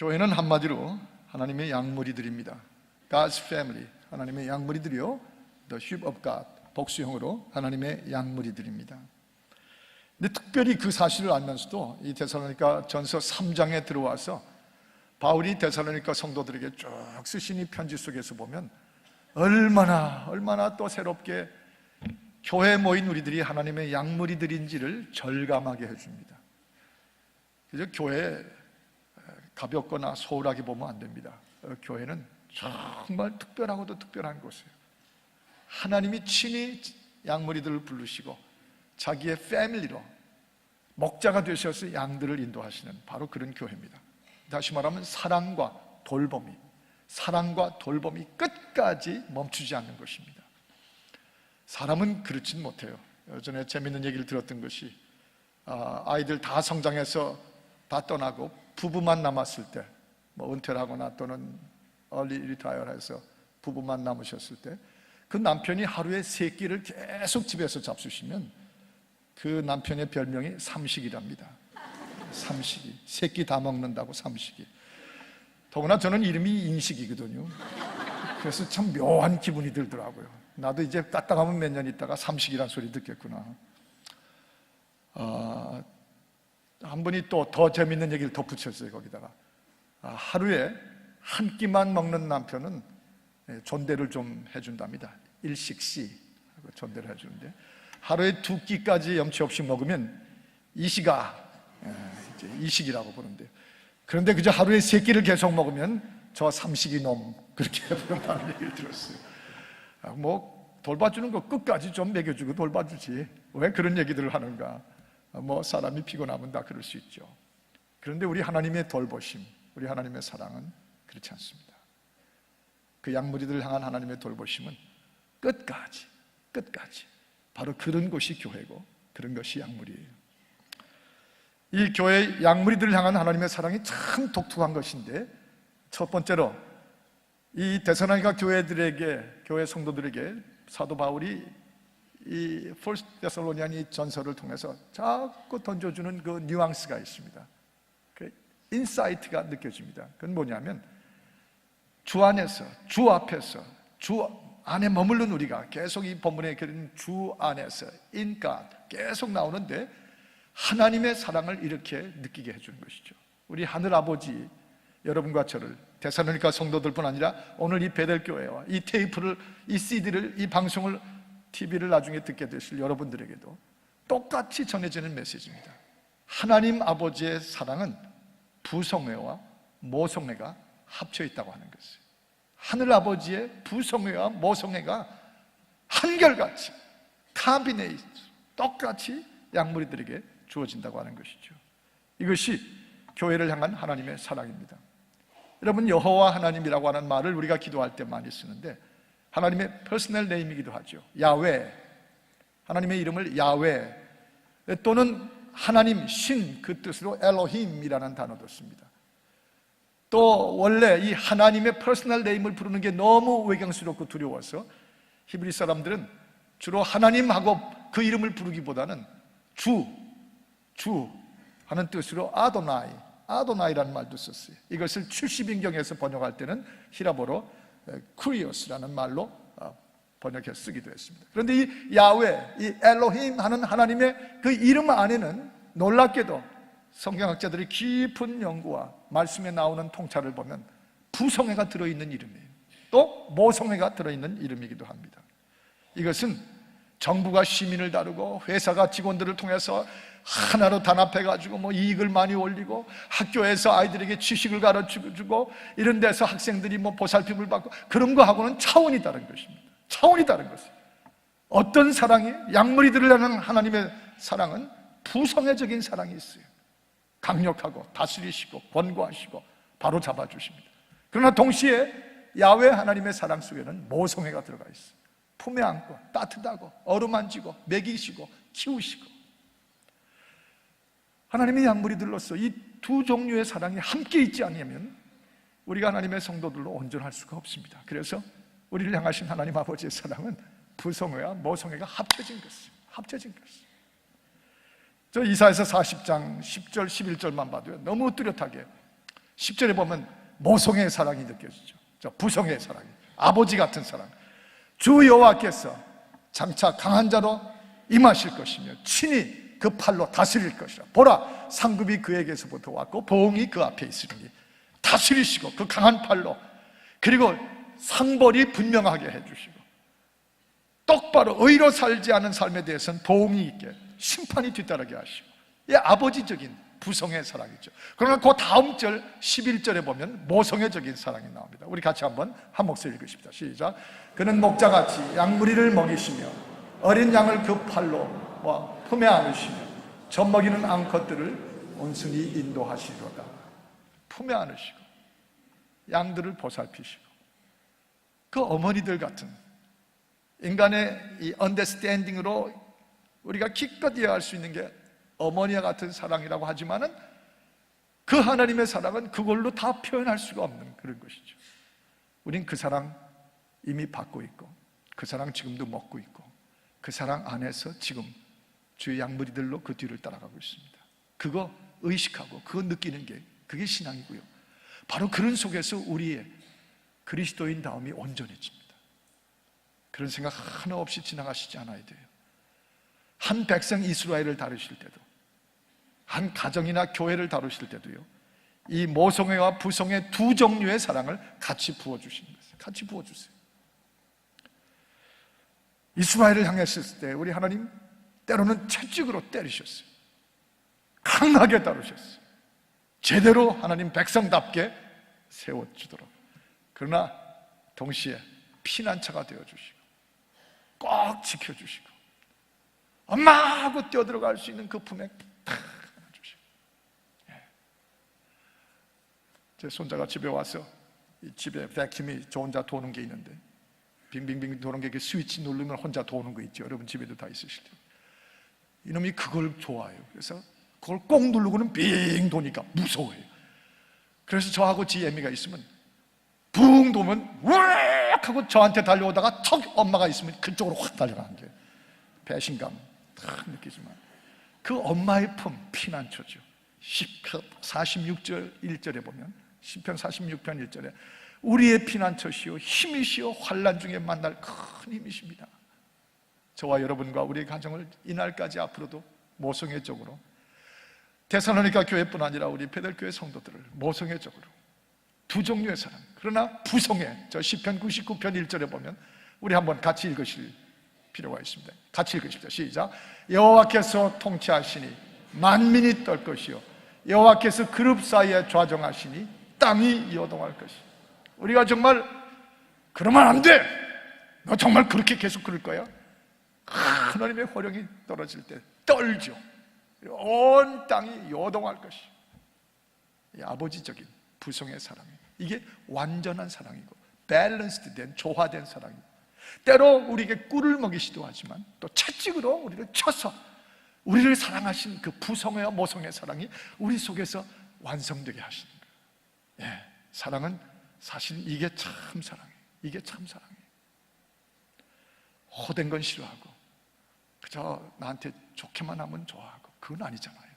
교회는 한마디로 하나님의 양무리들입니다. God's family, 하나님의 양무리들이요, The sheep of God, 복수형으로 하나님의 양무리들입니다. 근데 특별히 그 사실을 알면서도 이 데살로니가 전서 3장에 들어와서 바울이 데살로니가 성도들에게 쭉 쓰신 이 편지 속에서 보면 얼마나 또 새롭게 교회에 모인 우리들이 하나님의 양무리들인지를 절감하게 해줍니다. 그저 교회에 가볍거나 소홀하게 보면 안 됩니다. 교회는 정말 특별하고도 특별한 곳이에요. 하나님이 친히 양무리들을 부르시고 자기의 패밀리로 목자가 되셔서 양들을 인도하시는 바로 그런 교회입니다. 다시 말하면 사랑과 돌봄이 끝까지 멈추지 않는 것입니다. 사람은 그렇진 못해요. 예전에 재밌는 얘기를 들었던 것이 아이들 다 성장해서 다 떠나고 부부만 남았을 때, 은퇴를 하거나 또는 early retire 해서 부부만 남으셨을 때 그 남편이 하루에 3끼를 계속 집에서 잡수시면 그 남편의 별명이 삼식이랍니다. 삼식이, 3끼 다 먹는다고 삼식이. 더구나 저는 이름이 인식이거든요. 그래서 참 묘한 기분이 들더라고요. 나도 이제 따딱하면 몇 년 있다가 삼식이란 소리 듣겠구나. 한 분이 또 더 재밌는 얘기를 덧붙였어요. 거기다가 하루에 한 끼만 먹는 남편은 존대를 좀 해준답니다. 일식씨 존대를 해주는데, 하루에 2끼까지 염치 없이 먹으면 이시가, 이제 이식이라고 부른대요. 그런데 그저 하루에 3끼를 계속 먹으면 저 삼식이 놈, 그렇게 부른다는 얘기를 들었어요. 돌봐주는 거 끝까지 좀 먹여주고 돌봐주지, 왜 그런 얘기들을 하는가. 사람이 피곤하면 다 그럴 수 있죠. 그런데 우리 하나님의 돌보심, 우리 하나님의 사랑은 그렇지 않습니다. 그 양무리들을 향한 하나님의 돌보심은 끝까지 바로 그런 것이 교회고 그런 것이 양무리예요. 이 교회 양무리들을 향한 하나님의 사랑이 참 독특한 것인데, 첫 번째로 이 데살로니가 교회 성도들에게 사도 바울이 이 First Thessalonian 전서를 통해서 자꾸 던져주는 그 뉘앙스가 있습니다. 그 인사이트가 느껴집니다. 그건 뭐냐면, 주 안에서, 주 앞에서, 주 안에 머무른 우리가 계속 이 본문에 그린 주 안에서, in God 계속 나오는데 하나님의 사랑을 이렇게 느끼게 해주는 것이죠. 우리 하늘 아버지, 여러분과 저를, 데살로니가 성도들뿐 아니라 오늘 이 베델교회와 이 테이프를, 이 CD를, 이 방송을, TV를 나중에 듣게 되실 여러분들에게도 똑같이 전해지는 메시지입니다. 하나님 아버지의 사랑은 부성회와 모성회가 합쳐 있다고 하는 것이에요. 하늘 아버지의 부성회와 모성회가 한결같이 컴비네이션, 똑같이 양무리들에게 주어진다고 하는 것이죠. 이것이 교회를 향한 하나님의 사랑입니다. 여러분, 여호와 하나님이라고 하는 말을 우리가 기도할 때 많이 쓰는데 하나님의 퍼스널 네임이기도 하죠. 야훼, 하나님의 이름을 야훼 또는 하나님, 신, 그 뜻으로 엘로힘이라는 단어도 씁니다. 또 원래 이 하나님의 퍼스널 네임을 부르는 게 너무 외경스럽고 두려워서 히브리 사람들은 주로 하나님하고 그 이름을 부르기보다는 주 하는 뜻으로 아도나이라는 말도 썼어요. 이것을 70인경에서 번역할 때는 히라보로 쿠리오스라는 말로 번역해 쓰기도 했습니다. 그런데 이 야훼, 이 엘로힘 하는 하나님의 그 이름 안에는 놀랍게도 성경학자들이 깊은 연구와 말씀에 나오는 통찰을 보면 부성애가 들어있는 이름이에요. 또 모성애가 들어있는 이름이기도 합니다. 이것은 정부가 시민을 다루고 회사가 직원들을 통해서 하나로 단합해가지고 이익을 많이 올리고 학교에서 아이들에게 지식을 가르쳐주고 이런 데서 학생들이 보살핌을 받고 그런 거하고는 차원이 다른 것입니다. 차원이 다른 것이에요. 어떤 사랑이, 양무리들을 향한 하나님의 사랑은 부성애적인 사랑이 있어요. 강력하고 다스리시고 권고하시고 바로 잡아주십니다. 그러나 동시에 야훼 하나님의 사랑 속에는 모성애가 들어가 있어요. 품에 안고 따뜻하고 어루만지고 먹이시고 키우시고. 하나님의 양무리들로서 이 두 종류의 사랑이 함께 있지 않으면 우리가 하나님의 성도들로 온전할 수가 없습니다. 그래서 우리를 향하신 하나님 아버지의 사랑은 부성애와 모성애가 합쳐진 것이에요. 저 이사야서 40장 10절 11절만 봐도요, 너무 뚜렷하게 10절에 보면 모성의 사랑이 느껴지죠. 저 부성의 사랑이, 아버지 같은 사랑. 주 여호와께서 장차 강한 자로 임하실 것이며 친히 그 팔로 다스릴 것이라. 보라, 상급이 그에게서부터 왔고 보응이 그 앞에 있으니 다스리시고 그 강한 팔로, 그리고 상벌이 분명하게 해주시고, 똑바로 의로 살지 않은 삶에 대해서는 보응이 있게, 심판이 뒤따르게 하시고, 이 아버지적인 부성의 사랑이죠. 그러나 그 다음 절 11절에 보면 모성애적인 사랑이 나옵니다. 우리 같이 한번 한 목소리 읽으십시다. 시작. 그는 목자같이 양무리를 먹이시며 어린 양을 그 팔로 품에 안으시며 젖먹이는 암컷들을 온순히 인도하시리로다. 품에 안으시고 양들을 보살피시고, 그 어머니들 같은 인간의 이 언더스탠딩으로 우리가 기껏 이해할 수 있는 게 어머니와 같은 사랑이라고 하지만은 그 하나님의 사랑은 그걸로 다 표현할 수가 없는 그런 것이죠. 우린 그 사랑 이미 받고 있고, 그 사랑 지금도 먹고 있고, 그 사랑 안에서 지금 주의 양무리들로 그 뒤를 따라가고 있습니다. 그거 의식하고 그거 느끼는 게 그게 신앙이고요. 바로 그런 속에서 우리의 그리스도인 다움이 온전해집니다. 그런 생각 하나 없이 지나가시지 않아야 돼요. 한 백성 이스라엘을 다루실 때도, 한 가정이나 교회를 다루실 때도요, 이 모성애와 부성애 두 종류의 사랑을 같이 부어주시는 거예요. 같이 부어주세요. 이스라엘을 향했을 때 우리 하나님 때로는 채찍으로 때리셨어요. 강하게 다루셨어요. 제대로 하나님 백성답게 세워주도록. 그러나 동시에 피난처가 되어주시고 꼭 지켜주시고 엄마 하고 뛰어들어갈 수 있는 그 품에 탁 안아주시고. 제 손자가 집에 와서 이 집에 백킴이 저 혼자 도는 게 있는데, 빙빙빙 도는 게 스위치 누르면 혼자 도는 거 있죠. 여러분 집에도 다 있으실 텐데, 이놈이 그걸 좋아해요. 그래서 그걸 꼭 누르고는 빙 도니까 무서워해요. 그래서 저하고 지 애미가 있으면 붕 도면 우악 하고 저한테 달려오다가 턱 엄마가 있으면 그쪽으로 확 달려가는 게 배신감 탁 느끼지만, 그 엄마의 품 피난처죠. 46절 1절에 보면, 시편 46편 1절에 우리의 피난처시오 힘이시오 환난 중에 만날 큰 힘이십니다. 저와 여러분과 우리의 가정을 이날까지 앞으로도 모성애적으로, 데살로니가 교회뿐 아니라 우리 베델교회 성도들을 모성애적으로 두 종류의 사랑, 그러나 부성애, 저 시편 99편 1절에 보면 우리 한번 같이 읽으실 필요가 있습니다. 같이 읽으십시오. 시작. 여호와께서 통치하시니 만민이 떨 것이요 여호와께서 그룹 사이에 좌정하시니 땅이 요동할 것이. 우리가 정말 그러면 안 돼, 너 정말 그렇게 계속 그럴 거야? 하나님의 호령이 떨어질 때 떨죠. 온 땅이 요동할 것이. 이 아버지적인 부성의 사랑, 이게 완전한 사랑이고 밸런스드 된, 조화된 사랑이고, 때로 우리에게 꿀을 먹이시도 하지만 또 채찍으로 우리를 쳐서 우리를 사랑하신 그 부성애와 모성의 사랑이 우리 속에서 완성되게 하시는 거예요. 예, 사랑은 사실 이게 참 사랑이에요. 이게 참 사랑이에요. 호된 건 싫어하고 그저 나한테 좋게만 하면 좋아하고, 그건 아니잖아요.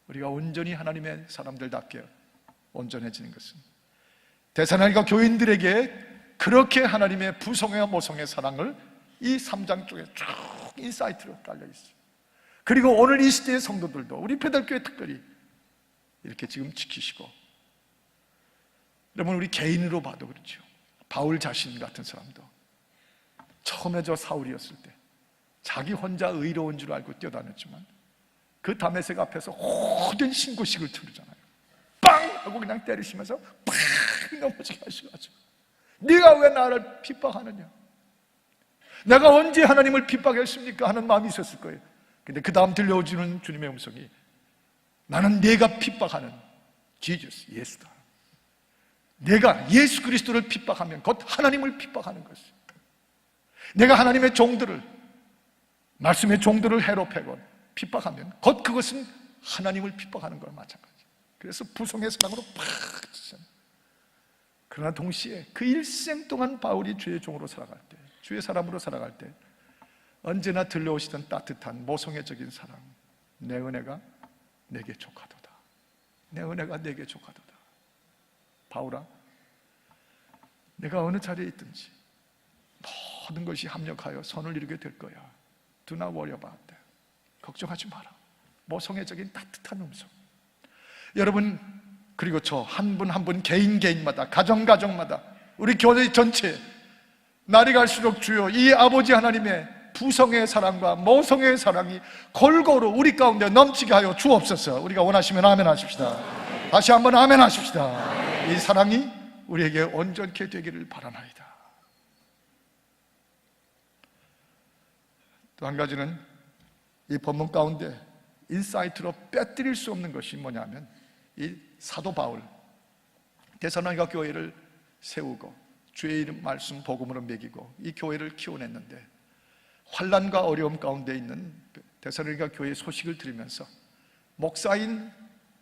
우리가 온전히 하나님의 사람들답게 온전해지는 것은 데살로니가 교인들에게 그렇게 하나님의 부성애와 모성의 사랑을 이 3장 쪽에 쭉 인사이트로 깔려 있어요. 그리고 오늘 이 시대의 성도들도 우리 베델교회 특별히 이렇게 지금 지키시고, 여러분 우리 개인으로 봐도 그렇죠. 바울 자신 같은 사람도 처음에 저 사울이었을 때 자기 혼자 의로운 줄 알고 뛰어다녔지만 그 다메섹 앞에서 호된 신고식을 틀잖아요. 빵! 하고 그냥 때리시면서 팍! 넘어지게 하셔가지고, 네가 왜 나를 핍박하느냐, 내가 언제 하나님을 핍박했습니까 하는 마음이 있었을 거예요. 근데 그 다음 들려오지는 주님의 음성이, 나는 네가 핍박하는 지저스, 예수다. 내가 예수 그리스도를 핍박하면 곧 하나님을 핍박하는 것이에요. 내가 하나님의 종들을, 말씀의 종들을 해로 패고 핍박하면 곧 그것은 하나님을 핍박하는 거와 마찬가지예요. 그래서 부성의 사랑으로 팍 치잖아요. 그러나 동시에 그 일생 동안 바울이 주의 종으로 살아갈 때, 주의 사람으로 살아갈 때 언제나 들려오시던 따뜻한 모성애적인 사랑, 내 은혜가 내게 족하도다, 내 은혜가 내게 족하도다. 바울아, 내가 어느 자리에 있든지 모든 것이 합력하여 선을 이루게 될 거야. Do not worry about that. 걱정하지 마라. 모성애적인 따뜻한 음성. 여러분, 그리고 저 한 분 한 분 개인마다, 가정마다, 우리 교회 전체, 날이 갈수록 주여 이 아버지 하나님의 부성의 사랑과 모성의 사랑이 골고루 우리 가운데 넘치게 하여 주옵소서. 우리가 원하시면 아멘 하십시다. 다시 한번 아멘 하십시다. 이 사랑이 우리에게 온전케 되기를 바라나이다. 또 한 가지는 이 본문 가운데 인사이트로 빼뜨릴 수 없는 것이 뭐냐면, 이 사도 바울 데살로니가 교회를 세우고 주의 이름 말씀 복음으로 먹이고 이 교회를 키워냈는데, 환난과 어려움 가운데 있는 데살로니가 교회의 소식을 들으면서 목사인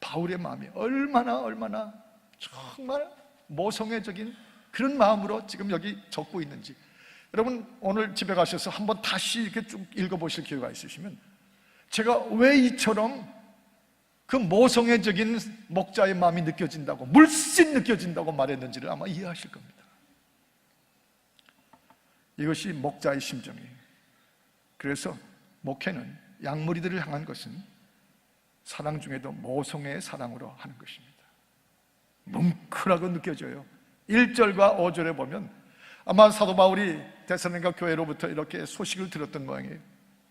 바울의 마음이 얼마나 정말 모성애적인 그런 마음으로 지금 여기 적고 있는지, 여러분 오늘 집에 가셔서 한번 다시 이렇게 쭉 읽어보실 기회가 있으시면 제가 왜 이처럼 그 모성애적인 목자의 마음이 느껴진다고, 물씬 느껴진다고 말했는지를 아마 이해하실 겁니다. 이것이 목자의 심정이에요. 그래서 목회는 양무리들을 향한 것은 사랑 중에도 모성애의 사랑으로 하는 것입니다. 뭉클하고 느껴져요. 1절과 5절에 보면 아마 사도 바울이 데살로니가 교회로부터 이렇게 소식을 들었던 모양이에요.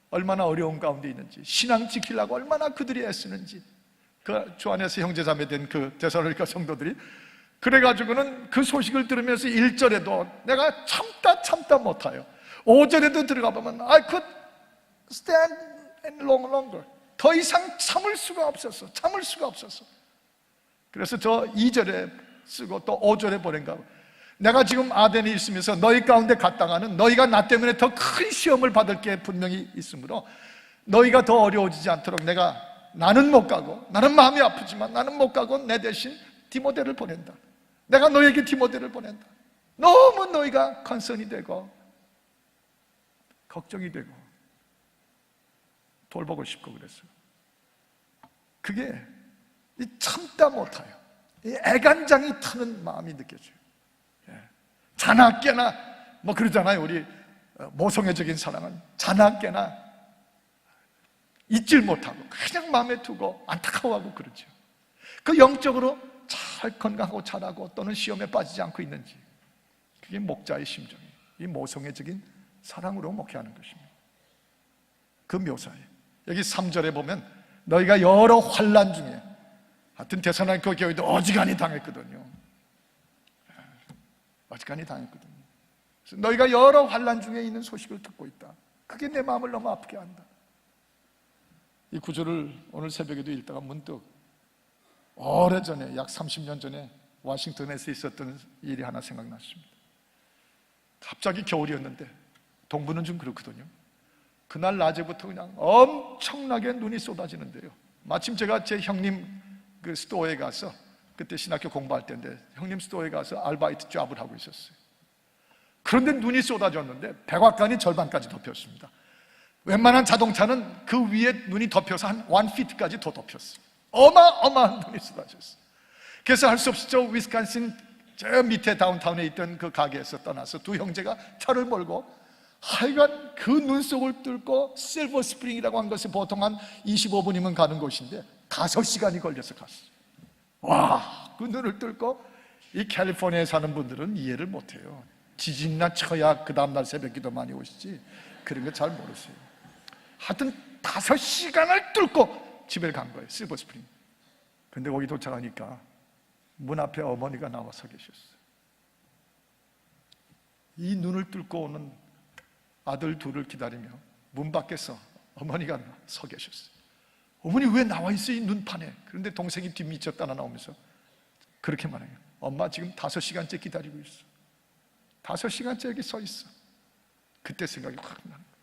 얼마나 어려운 가운데 있는지, 신앙 지키려고 얼마나 그들이 애쓰는지, 그 주 안에서 형제자매 된 그 데살로니가 성도들이 그래가지고는 그 소식을 들으면서 1절에도 내가 참다 못해요. 5절에도 들어가 보면 I could stand no longer, 더 이상 참을 수가 없었어. 그래서 저 2절에 쓰고 또 5절에 보낸가, 내가 지금 아덴에 있으면서 너희 가운데 갔다가는 너희가 나 때문에 더 큰 시험을 받을 게 분명히 있으므로 너희가 더 어려워지지 않도록 나는 못 가고, 나는 마음이 아프지만 나는 못 가고 내 대신 디모데를 보낸다. 내가 너에게 디모데를 보낸다. 너무 너희가 컨선이 되고 걱정이 되고 돌보고 싶고, 그래서 그게 참다 못해요. 이 애간장이 타는 마음이 느껴져요. 자나깨나 뭐 그러잖아요. 우리 모성애적인 사랑은 자나깨나 잊질 못하고 그냥 마음에 두고 안타까워하고 그러죠. 그 영적으로 잘 건강하고 잘하고 또는 시험에 빠지지 않고 있는지, 그게 목자의 심정이에요. 이 모성애적인 사랑으로 목회하는 것입니다. 그 묘사에 여기 3절에 보면 너희가 여러 환난 중에, 하여튼 데살로니가 교회도 어지간히 당했거든요. 그래서 너희가 여러 환난 중에 있는 소식을 듣고 있다. 그게 내 마음을 너무 아프게 한다. 이 구절을 오늘 새벽에도 읽다가 문득 오래전에, 약 30년 전에 워싱턴에서 있었던 일이 하나 생각났습니다. 갑자기 겨울이었는데 동부는 좀 그렇거든요. 그날 낮에부터 그냥 엄청나게 눈이 쏟아지는데요. 마침 제가 제 형님 그 스토어에 가서, 그때 신학교 공부할 때인데 형님 스토어에 가서 알바이트 잡을 하고 있었어요. 그런데 눈이 쏟아졌는데 백악관이 절반까지 덮였습니다. 웬만한 자동차는 그 위에 눈이 덮여서 한 1피트까지 더 덮였어요. 어마어마한 눈이 쏟아졌어요. 그래서 할 수 없이 저 위스콘신 저 밑에 다운타운에 있던 그 가게에서 떠나서 두 형제가 차를 몰고 하여간 그 눈 속을 뚫고 실버 스프링이라고 한 것이 보통 한 25분이면 가는 곳인데 5시간이 걸려서 갔어요. 와, 그 눈을 뚫고, 이 캘리포니아에 사는 분들은 이해를 못해요. 지진이나 쳐야 그 다음날 새벽 기도 많이 오시지 그런 거 잘 모르세요. 하여튼 5시간을 뚫고 집에 간 거예요, 실버 스프링. 근데 거기 도착하니까 문 앞에 어머니가 나와 서 계셨어요. 이 눈을 뚫고 오는 아들 둘을 기다리며 문 밖에서 어머니가 서 계셨어요. 어머니 왜 나와 있어, 이 눈판에? 그런데 동생이 뒷미쳐 따라 나오면서 그렇게 말해요. 엄마 지금 5시간째 기다리고 있어. 5시간째 여기 서 있어. 그때 생각이 확 나는 거예요.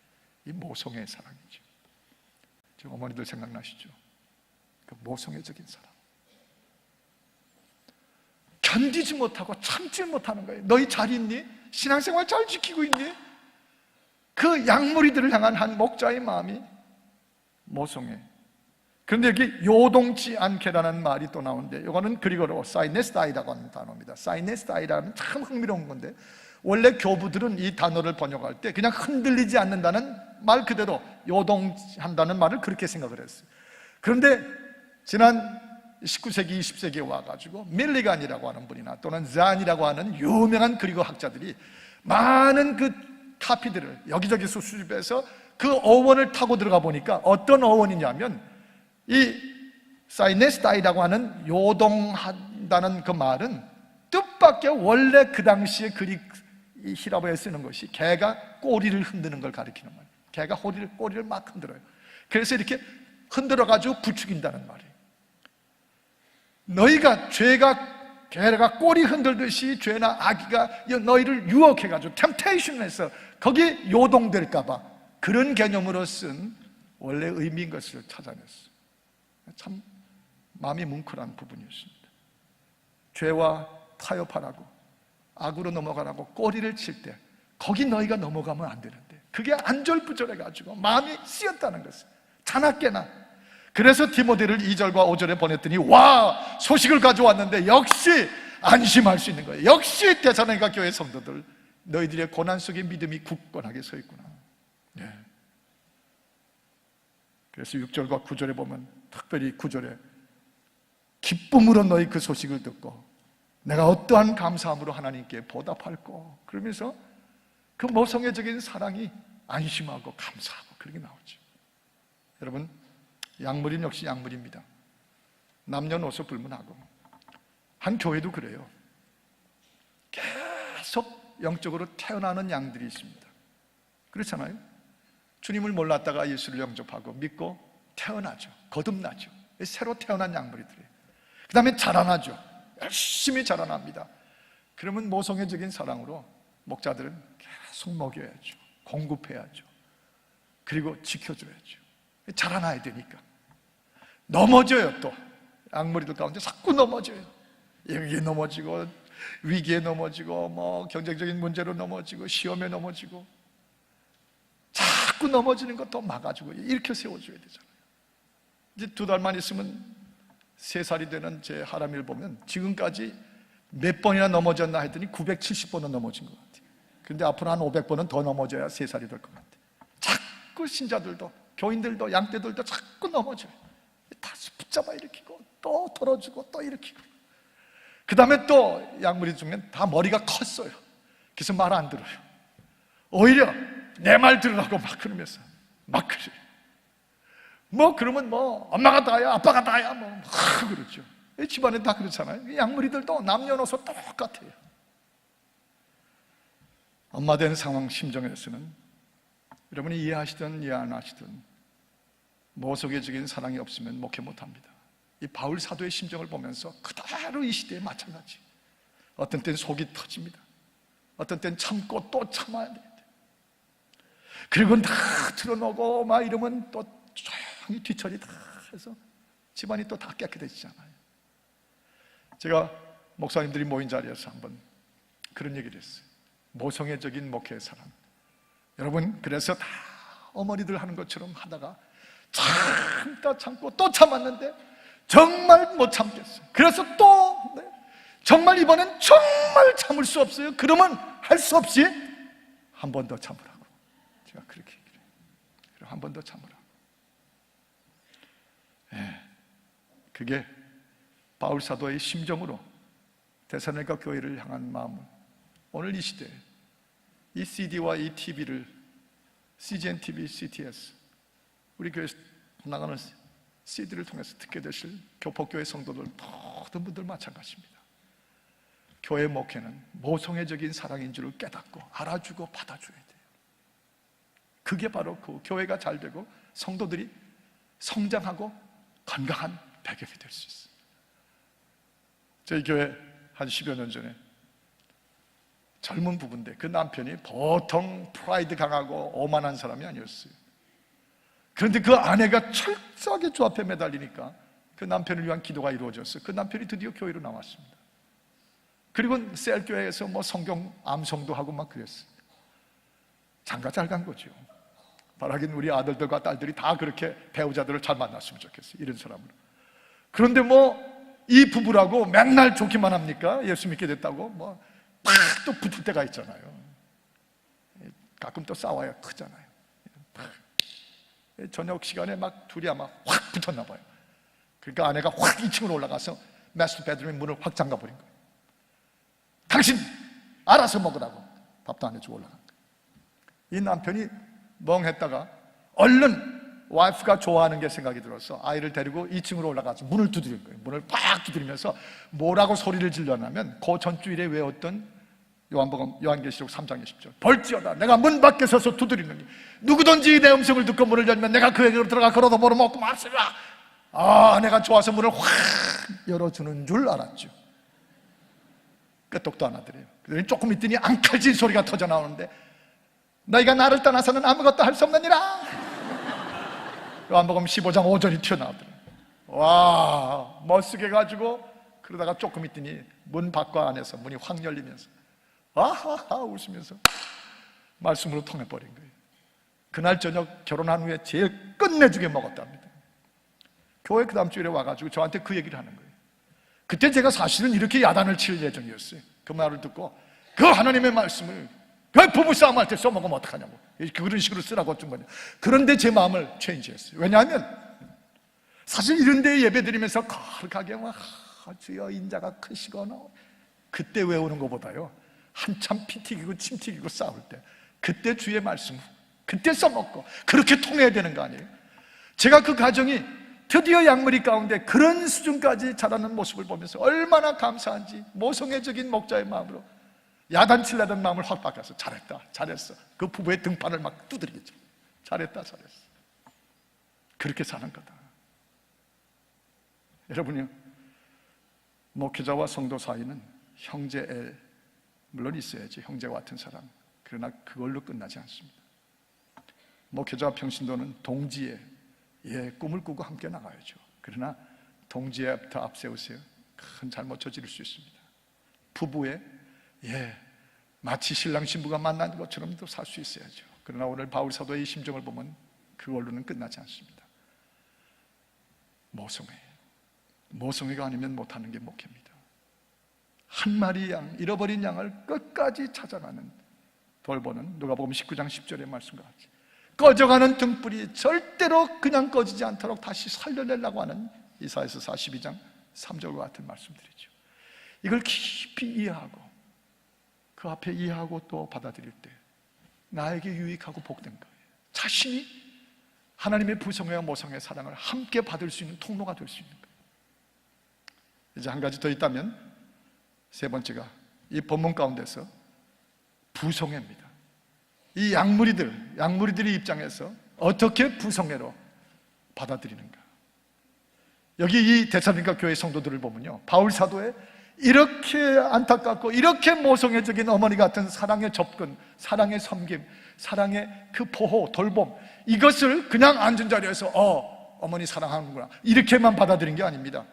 이 모성애의 사랑이죠. 지금 어머니들 생각나시죠? 그 모성애적인 사랑. 견디지 못하고 참지 못하는 거예요. 너희 잘 있니? 신앙생활 잘 지키고 있니? 그 양무리들을 향한 한 목자의 마음이 모성애. 그런데 여기 요동치 않게라는 말이 또 나오는데, 이거는 그리고로 사이네스타이라고 하는 단어입니다. 사이네스타이라는 참 흥미로운 건데, 원래 교부들은 이 단어를 번역할 때 그냥 흔들리지 않는다는 말 그대로 요동한다는 말을 그렇게 생각을 했어요. 그런데 지난 19세기, 20세기에 와가지고 밀리간이라고 하는 분이나 또는 잔이라고 하는 유명한 그리고 학자들이 많은 그 카피들을 여기저기서 수집해서 그 어원을 타고 들어가 보니까 어떤 어원이냐면, 이 사이네스타이라고 하는 요동한다는 그 말은 뜻밖의 원래 그 당시에 그릭 히라보에 쓰는 것이 개가 꼬리를 흔드는 걸 가리키는 말이에요. 개가 꼬리를 막 흔들어요. 그래서 이렇게 흔들어가지고 부추긴다는 말이에요. 너희가 죄가 개가 꼬리 흔들듯이 죄나 악의가 너희를 유혹해가지고 템테이션에서 거기 요동될까봐 그런 개념으로 쓴 원래 의미인 것을 찾아냈어요. 참 마음이 뭉클한 부분이었습니다. 죄와 타협하라고, 악으로 넘어가라고 꼬리를 칠 때 거기 너희가 넘어가면 안 되는데 그게 안절부절해가지고 마음이 쓰였다는 것을 자나깨나. 그래서 디모데를 2절과 5절에 보냈더니 와, 소식을 가져왔는데 역시 안심할 수 있는 거예요. 역시 데살로니가 교회 성도들, 너희들의 고난 속에 믿음이 굳건하게 서 있구나. 네. 그래서 6절과 9절에 보면, 특별히 9절에 기쁨으로 너희 그 소식을 듣고 내가 어떠한 감사함으로 하나님께 보답할꼬, 그러면서 그 모성애적인 사랑이 안심하고 감사하고 그렇게 나오죠. 여러분, 약물인 역시 약물입니다. 남녀노소 불문하고. 한 교회도 그래요. 계속 영적으로 태어나는 양들이 있습니다. 그렇잖아요. 주님을 몰랐다가 예수를 영접하고 믿고 태어나죠. 거듭나죠. 새로 태어난 약물이들이에요. 그 다음에 자라나죠. 열심히 자라납니다. 그러면 모성애적인 사랑으로 목자들은 계속 먹여야죠. 공급해야죠. 그리고 지켜줘야죠. 자라나야 되니까. 넘어져요. 또 약물이들 가운데 자꾸 넘어져요. 여기에 넘어지고, 위기에 넘어지고, 뭐 경제적인 문제로 넘어지고, 시험에 넘어지고, 자꾸 넘어지는 것도 막아주고 일으켜 세워줘야 되잖아요. 이제 2달만 있으면 3살이 되는 제 하람이를 보면 지금까지 몇 번이나 넘어졌나 했더니 970번은 넘어진 것 같아요. 근데 앞으로 한 500번은 더 넘어져야 3살이 될 것 같아요. 자꾸 신자들도, 교인들도, 양떼들도 자꾸 넘어져요. 다시 붙잡아 일으키고 또 털어주고 또 일으키고. 그 다음에 또 약물이 죽으면 다 머리가 컸어요. 그래서 말 안 들어요. 오히려 내 말 들으라고 막 그러면서 막 그래요. 뭐 그러면 뭐 엄마가 다야 아빠가 다야 뭐 그렇죠. 집안에 다 그렇잖아요. 약물이들도 남녀노소 똑같아요. 엄마 된 상황 심정에서는 여러분이 이해하시든 이해 안 하시든 모성애적인 사랑이 없으면 목회 못합니다. 이 바울 사도의 심정을 보면서 그대로 이 시대에 마찬가지. 어떤 때는 속이 터집니다. 어떤 때는 참고 또 참아야 돼요. 그리고 다 틀어놓고 막 이러면 또 조용히 뒤처리 다 해서 집안이 또 다 깨끗해지잖아요. 제가 목사님들이 모인 자리에서 한번 그런 얘기를 했어요. 모성애적인 목회의 사랑. 여러분, 그래서 다 어머니들 하는 것처럼 하다가 참다 참고 또 참았는데 정말 못 참겠어요. 그래서 또 정말 이번엔 정말 참을 수 없어요. 그러면 할 수 없이 한 번 더 참으라고 제가 그렇게 얘기를 해요. 한 번 더 참으라고. 그게 바울 사도의 심정으로 데살로니가 교회를 향한 마음을 오늘 이 시대에 이 CD와 이 TV를 CGN TV, CTS 우리 교회에서 나가는 CD를 통해서 듣게 되실 교포교회 성도들 모든 분들 마찬가지입니다. 교회 목회는 모성애적인 사랑인 줄을 깨닫고 알아주고 받아줘야 돼요. 그게 바로 그 교회가 잘 되고 성도들이 성장하고 건강한 배경이 될 수 있어요. 저희 교회 한 10여 년 전에 젊은 부부인데 그 남편이 보통 프라이드 강하고 오만한 사람이 아니었어요. 그런데 그 아내가 철저하게 주 앞에 매달리니까 그 남편을 위한 기도가 이루어졌어요. 그 남편이 드디어 교회로 나왔습니다. 그리고 셀교회에서 뭐 성경 암송도 하고 막 그랬어요. 장가 잘 간 거죠. 바라긴 우리 아들들과 딸들이 다 그렇게 배우자들을 잘 만났으면 좋겠어요. 이런 사람으로. 그런데 뭐 이 부부라고 맨날 좋기만 합니까? 예수 믿게 됐다고 뭐 팍 또 붙을 때가 있잖아요. 가끔 또 싸워야 크잖아요. 저녁 시간에 막 둘이 아마 확 붙었나 봐요. 그러니까 아내가 확 2층으로 올라가서 마스터 베드룸의 문을 확 잠가버린 거예요. 당신 알아서 먹으라고 밥도 안 해주고 올라간 거예요. 이 남편이 멍했다가 얼른 와이프가 좋아하는 게 생각이 들어서 아이를 데리고 2층으로 올라가서 문을 두드린 거예요. 문을 팍 두드리면서 뭐라고 소리를 질러냐면 그 전주일에 외웠던 요한계시록 3장의 10절, 벌지어다 내가 문 밖에 서서 두드리느니 누구든지 내 음성을 듣고 문을 열면 내가 그에게로 들어가 걸어도 보러 먹고 마시라. 아내가 좋아서 문을 확 열어주는 줄 알았죠. 끄떡도 안 하더래요. 그러더니 조금 있더니 앙칼진 소리가 터져 나오는데 너희가 나를 떠나서는 아무것도 할 수 없느니라. 요한복음 15장 5절이 튀어나오더래요. 와, 멋쓰게 가지고 그러다가 조금 있더니 문 밖과 안에서 문이 확 열리면서 아하하 웃으면서 말씀으로 통해버린 거예요. 그날 저녁 결혼한 후에 제일 끝내주게 먹었답니다. 교회 그 다음 주일에 와가지고 저한테 그 얘기를 하는 거예요. 그때 제가 사실은 이렇게 야단을 칠 예정이었어요. 그 말을 듣고 그 하나님의 말씀을 그 부부싸움 할 때 써먹으면 어떡하냐고, 그런 식으로 쓰라고 준 거냐. 그런데 제 마음을 체인지했어요. 왜냐하면 사실 이런 데 예배 드리면서 거룩하게 막 주여 인자가 크시거나 그때 외우는 것보다요 한참 피 튀기고 침 튀기고 싸울 때 그때 주의 말씀 그때 써먹고 그렇게 통해야 되는 거 아니에요? 제가 그 가정이 드디어 양머리 가운데 그런 수준까지 자라는 모습을 보면서 얼마나 감사한지 모성애적인 목자의 마음으로 야단치려던 마음을 확 바꿔서 잘했다, 잘했어. 그 부부의 등판을 막 두드리겠죠. 잘했다, 잘했어. 그렇게 사는 거다. 여러분요, 목회자와 성도 사이는 형제애 물론 있어야지, 형제와 같은 사랑. 그러나 그걸로 끝나지 않습니다. 목회자와 평신도는 동지의 꿈을 꾸고 함께 나가야죠. 그러나 동지애부터 앞세우세요. 큰 잘못 저지를 수 있습니다. 부부의 마치 신랑 신부가 만난 것처럼 또 살 수 있어야죠. 그러나 오늘 바울 사도의 심정을 보면 그걸로는 끝나지 않습니다. 모성애가 아니면 못하는 게 목회입니다. 한 마리 양, 잃어버린 양을 끝까지 찾아가는 돌보는 누가복음 19장 10절의 말씀과 같이 꺼져가는 등불이 절대로 그냥 꺼지지 않도록 다시 살려내려고 하는 이사야서 42장 3절과 같은 말씀들이죠. 이걸 깊이 이해하고 그 앞에 이해하고 또 받아들일 때 나에게 유익하고 복된 거예요. 자신이 하나님의 부성애와 모성애의 사랑을 함께 받을 수 있는 통로가 될 수 있는 거예요. 이제 한 가지 더 있다면 세 번째가 이 본문 가운데서 부성애입니다. 이 양무리들의 입장에서 어떻게 부성애로 받아들이는가. 여기 이 데살로니가 교회 성도들을 보면요, 바울 사도의 이렇게 안타깝고 이렇게 모성애적인 어머니 같은 사랑의 접근, 사랑의 섬김, 사랑의 그 보호, 돌봄, 이것을 그냥 앉은 자리에서 어머니 사랑하는구나 이렇게만 받아들인 게 아닙니다.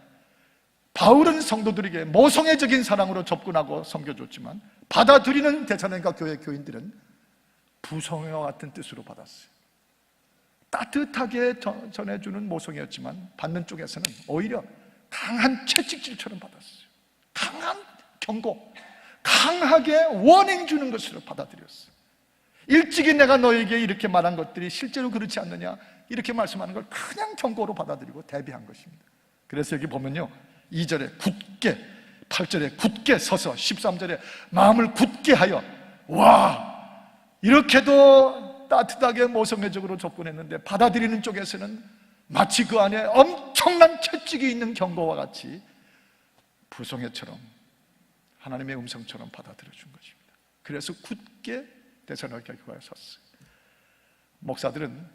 바울은 성도들에게 모성애적인 사랑으로 접근하고 섬겨줬지만 받아들이는 데살로니가 교회 교인들은 부성애와 같은 뜻으로 받았어요. 따뜻하게 전해주는 모성애였지만 받는 쪽에서는 오히려 강한 채찍질처럼 받았어요. 강한 경고, 강하게 워닝 주는 것으로 받아들였어요. 일찍이 내가 너에게 이렇게 말한 것들이 실제로 그렇지 않느냐 이렇게 말씀하는 걸 그냥 경고로 받아들이고 대비한 것입니다. 그래서 여기 보면요, 2절에 굳게, 8절에 굳게 서서 13절에 마음을 굳게 하여, 와, 이렇게도 따뜻하게 모성애적으로 접근했는데 받아들이는 쪽에서는 마치 그 안에 엄청난 채찍이 있는 경고와 같이 부성애처럼 하나님의 음성처럼 받아들여 준 것입니다. 그래서 굳게 데살로니가 교회에 섰어요. 목자들은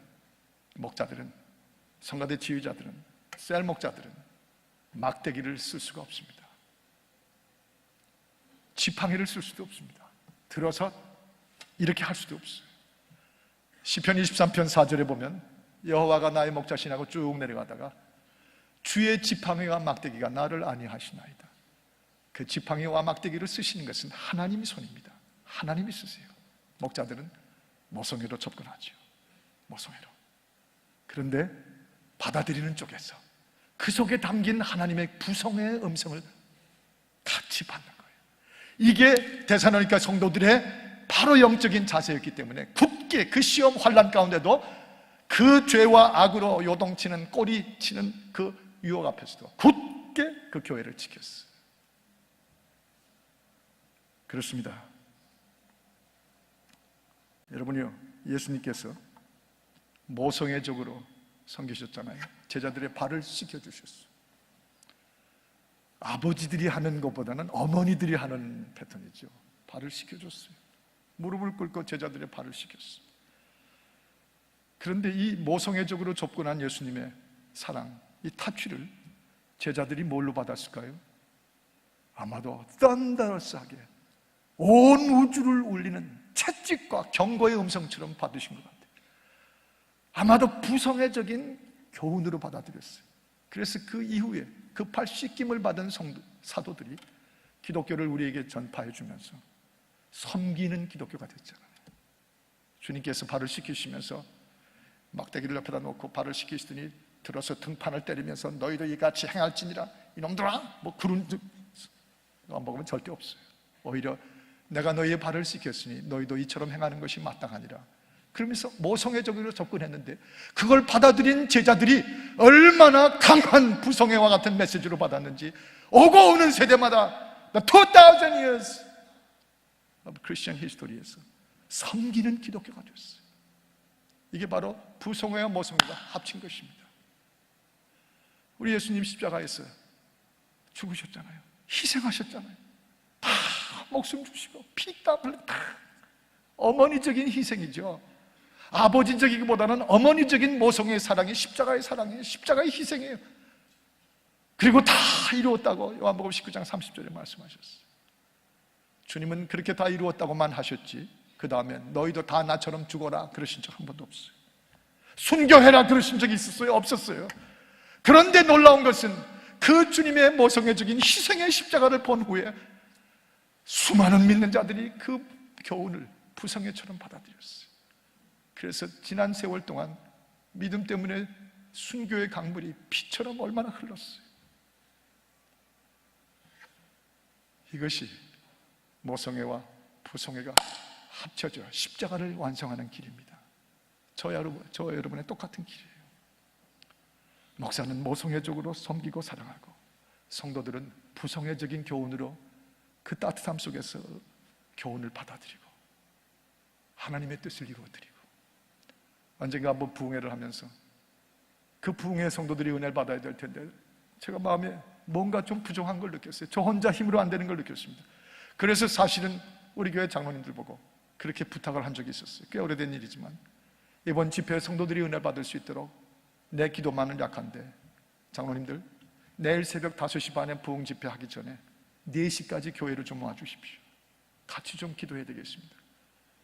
성가대 지휘자들은 셀 목자들은 막대기를 쓸 수가 없습니다. 지팡이를 쓸 수도 없습니다. 들어서 이렇게 할 수도 없어요. 시편 23편 4절에 보면 여호와가 나의 목자시냐고 쭉 내려가다가 주의 지팡이와 막대기가 나를 안위하시나이다. 그 지팡이와 막대기를 쓰시는 것은 하나님의 손입니다. 하나님이 쓰세요. 목자들은 모성애로 접근하죠. 모성애로. 그런데 받아들이는 쪽에서 그 속에 담긴 하나님의 부성의 음성을 같이 받는 거예요. 이게 데살로니가 성도들의 바로 영적인 자세였기 때문에 굳게 그 시험 환난 가운데도 그 죄와 악으로 요동치는 꼬리치는 그 유혹 앞에서도 굳게 그 교회를 지켰어요. 그렇습니다. 여러분이요, 예수님께서 모성애적으로 섬기셨잖아요. 제자들의 발을 씻겨주셨어요. 아버지들이 하는 것보다는 어머니들이 하는 패턴이죠. 발을 씻겨줬어요. 무릎을 꿇고 제자들의 발을 씻겼어요. 그런데 이 모성애적으로 접근한 예수님의 사랑, 이 타취를 제자들이 뭘로 받았을까요? 아마도 썬더러스하게 온 우주를 울리는 채찍과 경고의 음성처럼 받으신 것 같아요. 아마도 부성애적인 교훈으로 받아들였어요. 그래서 그 이후에 그 발 씻김을 받은 사도들이 기독교를 우리에게 전파해 주면서 섬기는 기독교가 됐잖아요. 주님께서 발을 씻기시면서 막대기를 옆에다 놓고 발을 씻기시더니 들어서 등판을 때리면서 너희도 이같이 행할지니라 이놈들아, 뭐 그런 방법은 절대 없어요. 오히려 내가 너희의 발을 씻겼으니 너희도 이처럼 행하는 것이 마땅하니라. 그러면서 모성애적으로 접근했는데 그걸 받아들인 제자들이 얼마나 강한 부성애와 같은 메시지로 받았는지 오고 오는 세대마다 The 2000 years of Christian history에서 섬기는 기독교가 됐어요. 이게 바로 부성애와 모성애가 합친 것입니다. 우리 예수님 십자가에서 죽으셨잖아요. 희생하셨잖아요. 다 목숨 주시고 피땀 흘려 다 어머니적인 희생이죠. 아버지적이기보다는 어머니적인 모성의 사랑이 십자가의 사랑이에요. 십자가의 희생이에요. 그리고 다 이루었다고 요한복음 19장 30절에 말씀하셨어요. 주님은 그렇게 다 이루었다고만 하셨지 그 다음에 너희도 다 나처럼 죽어라 그러신 적 한 번도 없어요. 순교해라 그러신 적이 있었어요? 없었어요. 그런데 놀라운 것은 그 주님의 모성애적인 희생의 십자가를 본 후에 수많은 믿는 자들이 그 교훈을 부성애처럼 받아들였어요. 그래서 지난 세월 동안 믿음 때문에 순교의 강물이 피처럼 얼마나 흘렀어요. 이것이 모성애와 부성애가 합쳐져 십자가를 완성하는 길입니다. 저와 여러분의 똑같은 길이에요. 목사는 모성애적으로 섬기고 사랑하고 성도들은 부성애적인 교훈으로 그 따뜻함 속에서 교훈을 받아들이고 하나님의 뜻을 이루어드리고 언젠가 한번 부흥회를 하면서 그 부흥회 성도들이 은혜를 받아야 될 텐데 제가 마음에 뭔가 좀 부족한 걸 느꼈어요. 저 혼자 힘으로 안 되는 걸 느꼈습니다. 그래서 사실은 우리 교회 장로님들 보고 그렇게 부탁을 한 적이 있었어요. 꽤 오래된 일이지만 이번 집회에 성도들이 은혜를 받을 수 있도록 내 기도만은 약한데 장로님들 내일 새벽 5시 반에 부흥 집회 하기 전에 4시까지 교회를 좀 모아주십시오. 같이 좀 기도해야 되겠습니다.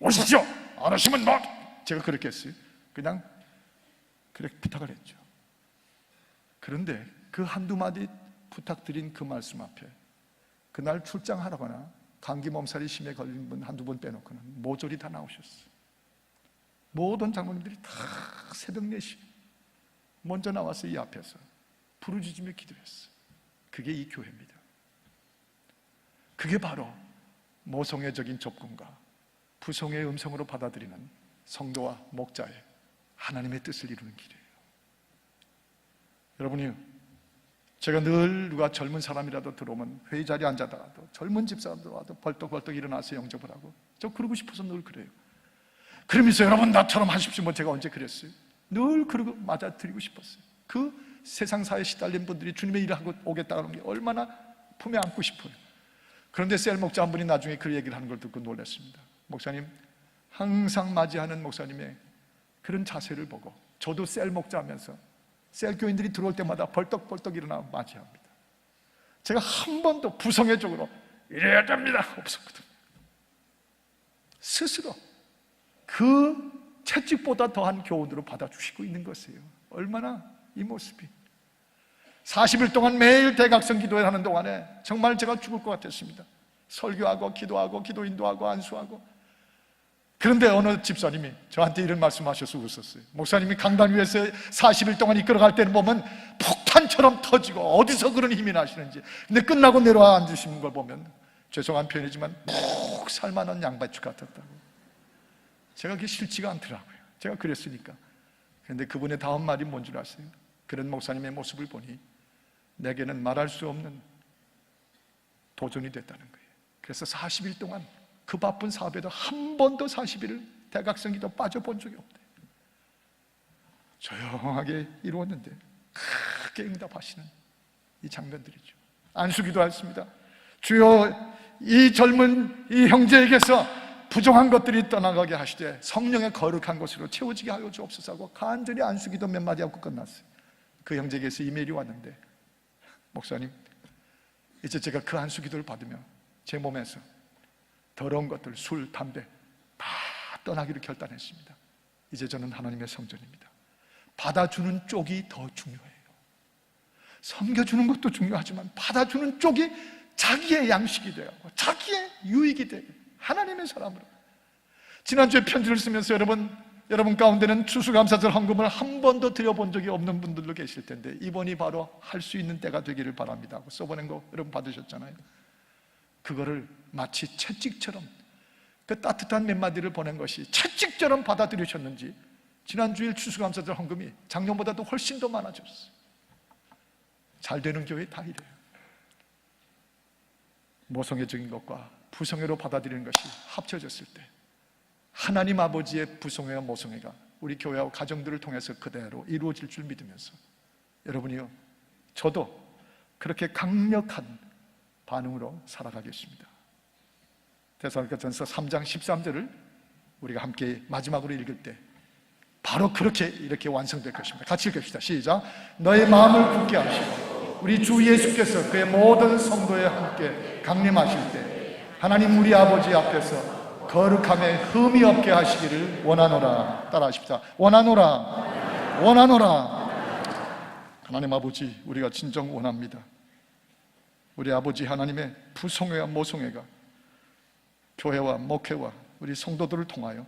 오십시오! 안 오시면 뭐 제가 그렇게 했어요. 그냥 그렇게 부탁을 했죠. 그런데 그 한두 마디 부탁드린 그 말씀 앞에 그날 출장하거나 감기 몸살이 심해 걸린 분 한두 분 빼놓고는 모조리 다 나오셨어요. 모든 장로님들이 다 새벽 4시 먼저 나와서 이 앞에서 부르짖으며 기도했어요. 그게 이 교회입니다. 그게 바로 모성애적인 접근과 부성애의 음성으로 받아들이는 성도와 목자의 하나님의 뜻을 이루는 길이에요. 여러분이요, 제가 늘 누가 젊은 사람이라도 들어오면 회의 자리에 앉아다가도 젊은 집사람들 와도 벌떡벌떡 일어나서 영접을 하고 저 그러고 싶어서 늘 그래요. 그러면서 여러분 나처럼 하십시오. 뭐 제가 언제 그랬어요? 늘 그러고 맞아드리고 싶었어요. 그 세상사에 시달린 분들이 주님의 일을 하고 오겠다는 게 얼마나 품에 안고 싶어요. 그런데 셀 목자 한 분이 나중에 그 얘기를 하는 걸 듣고 놀랐습니다. 목사님, 항상 맞이하는 목사님의 그런 자세를 보고 저도 셀 목자 하면서 셀 교인들이 들어올 때마다 벌떡벌떡 일어나 맞이합니다. 제가 한 번도 부성애적으로 이래야 됩니다 없었거든요. 스스로 그 채찍보다 더한 교훈으로 받아주시고 있는 것이에요. 얼마나 이 모습이 40일 동안 매일 대각성 기도회 하는 동안에 정말 제가 죽을 것 같았습니다. 설교하고 기도하고 기도 인도하고 안수하고 그런데 어느 집사님이 저한테 이런 말씀하셔서 웃었어요. 목사님이 강단 위에서 40일 동안 이끌어갈 때는 보면 폭탄처럼 터지고 어디서 그런 힘이 나시는지, 근데 끝나고 내려와 앉으시는 걸 보면 죄송한 표현이지만 푹 살만한 양배추 같았다고. 제가 그게 싫지가 않더라고요. 제가 그랬으니까. 그런데 그분의 다음 말이 뭔 줄 아세요? 그런 목사님의 모습을 보니 내게는 말할 수 없는 도전이 됐다는 거예요. 그래서 40일 동안 그 바쁜 사업에도 한 번도 40일을 대각선 기도 빠져본 적이 없대요. 조용하게 이루었는데 크게 응답하시는 이 장면들이죠. 안수기도 했습니다. 주여, 이 젊은 이 형제에게서 부정한 것들이 떠나가게 하시되 성령의 거룩한 것으로 채워지게 하여 주옵소서 하고 간절히 안수기도 몇 마디 하고 끝났어요. 그 형제에게서 이메일이 왔는데, 목사님, 이제 제가 그 안수기도를 받으며 제 몸에서 더러운 것들, 술, 담배 다 떠나기로 결단했습니다. 이제 저는 하나님의 성전입니다. 받아주는 쪽이 더 중요해요. 섬겨주는 것도 중요하지만 받아주는 쪽이 자기의 양식이 되고 자기의 유익이 되고 하나님의 사람으로. 지난주에 편지를 쓰면서 여러분 가운데는 추수감사절 헌금을 한 번도 드려본 적이 없는 분들도 계실 텐데 이번이 바로 할 수 있는 때가 되기를 바랍니다 하고 써보낸 거 여러분 받으셨잖아요. 그거를 마치 채찍처럼, 그 따뜻한 몇 마디를 보낸 것이 채찍처럼 받아들이셨는지 지난주일 추수감사절 헌금이 작년보다도 훨씬 더 많아졌어요. 잘 되는 교회 다 이래요. 모성애적인 것과 부성애로 받아들이는 것이 합쳐졌을 때 하나님 아버지의 부성애와 모성애가 우리 교회와 가정들을 통해서 그대로 이루어질 줄 믿으면서 여러분이요, 저도 그렇게 강력한 반응으로 살아가겠습니다. 데살로니가전서 3장 13절을 우리가 함께 마지막으로 읽을 때 바로 그렇게 이렇게 완성될 것입니다. 같이 읽읍시다. 시작. 너의 마음을 굳게 하시고 우리 주 예수께서 그의 모든 성도에 함께 강림하실 때 하나님 우리 아버지 앞에서 거룩함에 흠이 없게 하시기를 원하노라. 따라하십시다. 원하노라. 원하노라. 하나님 아버지, 우리가 진정 원합니다. 우리 아버지 하나님의 부성애와 모성애가 교회와 목회와 우리 성도들을 통하여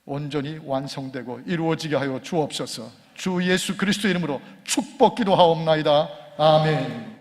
온전히 완성되고 이루어지게 하여 주옵소서. 주 예수 그리스도 이름으로 축복기도하옵나이다. 아멘.